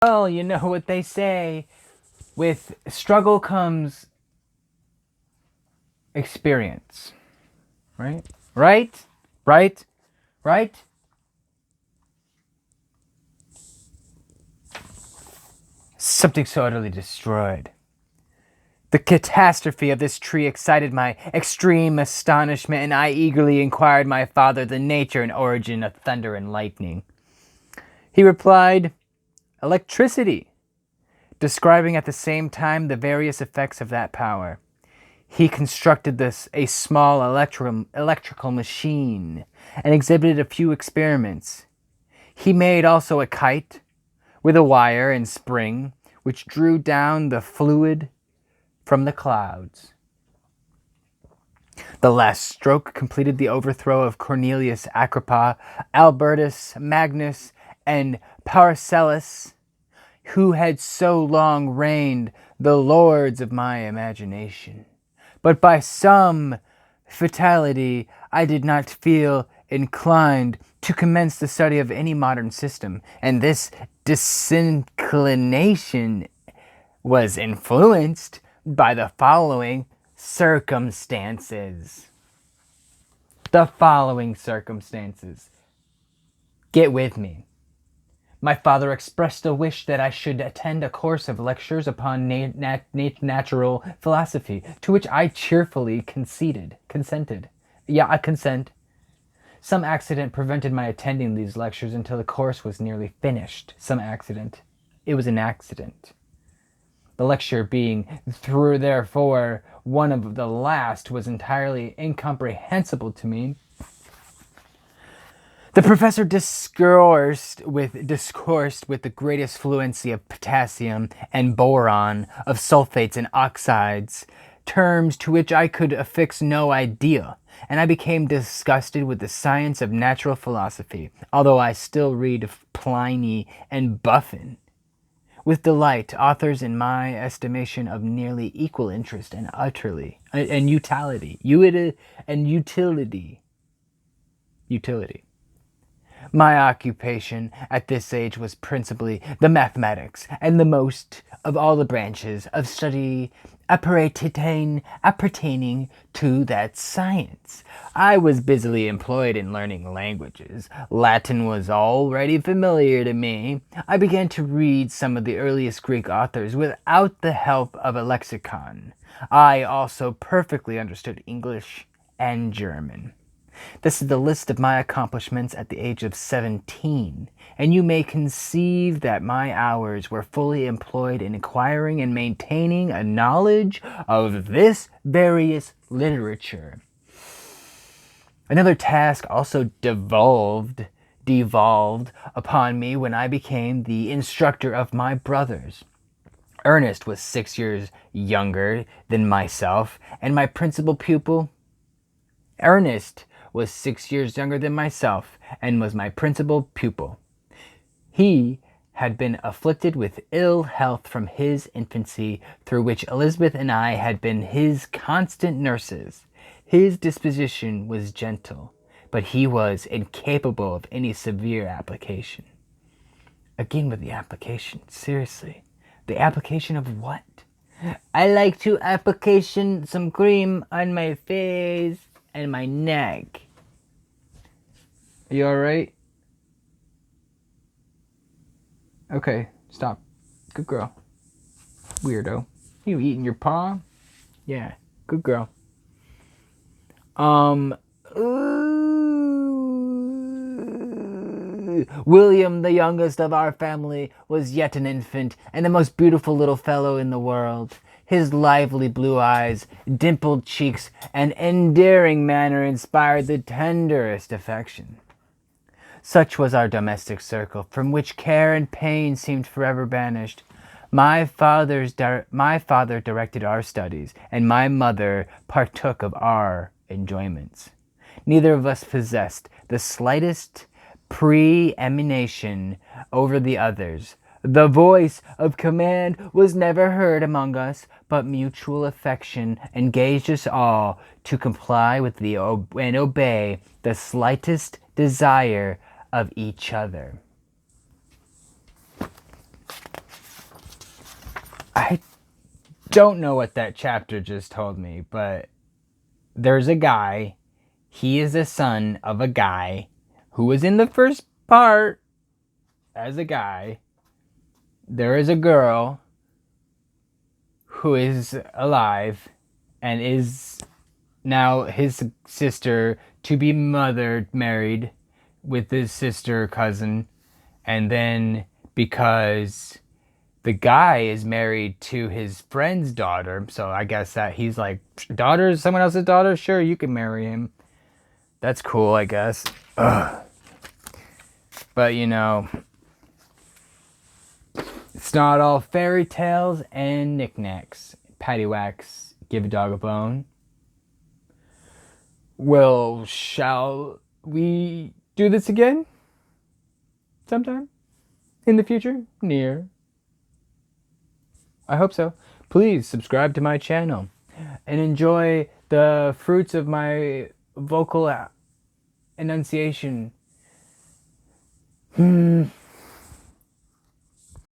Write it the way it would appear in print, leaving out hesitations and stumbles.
Well, you know what they say. With struggle comes experience. Right? Right? Right? Right? Something so utterly destroyed. The catastrophe of this tree excited my extreme astonishment, and I eagerly inquired my father the nature and origin of thunder and lightning. He replied, electricity, describing at the same time the various effects of that power. He constructed a small electrical machine and exhibited a few experiments. He made also a kite with a wire and spring which drew down the fluid from the clouds. The last stroke completed the overthrow of Cornelius Agrippa, Albertus Magnus, and Paracelsus, who had so long reigned the lords of my imagination. But by some fatality I did not feel inclined to commence the study of any modern system, and this disinclination was influenced by the following circumstances. The following circumstances. Get with me. My father expressed a wish that I should attend a course of lectures upon natural philosophy, to which I cheerfully consented. Yeah, I consent. Some accident prevented my attending these lectures until the course was nearly finished. Some accident. It was an accident. The lecture being therefore one of the last was entirely incomprehensible to me. The professor discoursed with the greatest fluency of potassium and boron, of sulfates and oxides, terms to which I could affix no idea, and I became disgusted with the science of natural philosophy, although I still read Pliny and Buffon with delight, authors in my estimation of nearly equal interest and utility. My occupation at this age was principally the mathematics, and the most of all the branches of study appertaining to that science. I was busily employed in learning languages. Latin was already familiar to me. I began to read some of the earliest Greek authors without the help of a lexicon. I also perfectly understood English and German. This is the list of my accomplishments at the age of 17, and you may conceive that my hours were fully employed in acquiring and maintaining a knowledge of this various literature. Another task also devolved upon me when I became the instructor of my brothers. Ernest was 6 years younger than myself, and my principal pupil. Ernest was 6 years younger than myself and was my principal pupil. He had been afflicted with ill health from his infancy, through which Elizabeth and I had been his constant nurses. His disposition was gentle, but he was incapable of any severe application. Again with the application, seriously. The application of what? I like to application some cream on my face and my neck. Are you alright? Okay, stop. Good girl. Weirdo. You eating your paw? Yeah, good girl. William, the youngest of our family, was yet an infant, and the most beautiful little fellow in the world. His lively blue eyes, dimpled cheeks, and endearing manner inspired the tenderest affection. Such was our domestic circle, from which care and pain seemed forever banished. My father directed our studies, and my mother partook of our enjoyments. Neither of us possessed the slightest preeminence over the others. The voice of command was never heard among us, but mutual affection engaged us all to comply with and obey the slightest desire of each other. I don't know what that chapter just told me, but there's a guy. He is the son of a guy who was in the first part as a guy. There is a girl who is alive and is now his sister to be married with his sister cousin. And then because the guy is married to his friend's daughter, so I guess that he's like, daughter, someone else's daughter, sure, you can marry him. That's cool, I guess. Ugh. But you know, it's not all fairy tales and knickknacks. Paddywhacks, give a dog a bone. Well, shall we do this again? Sometime? In the future? Near? I hope so. Please subscribe to my channel and enjoy the fruits of my vocal enunciation.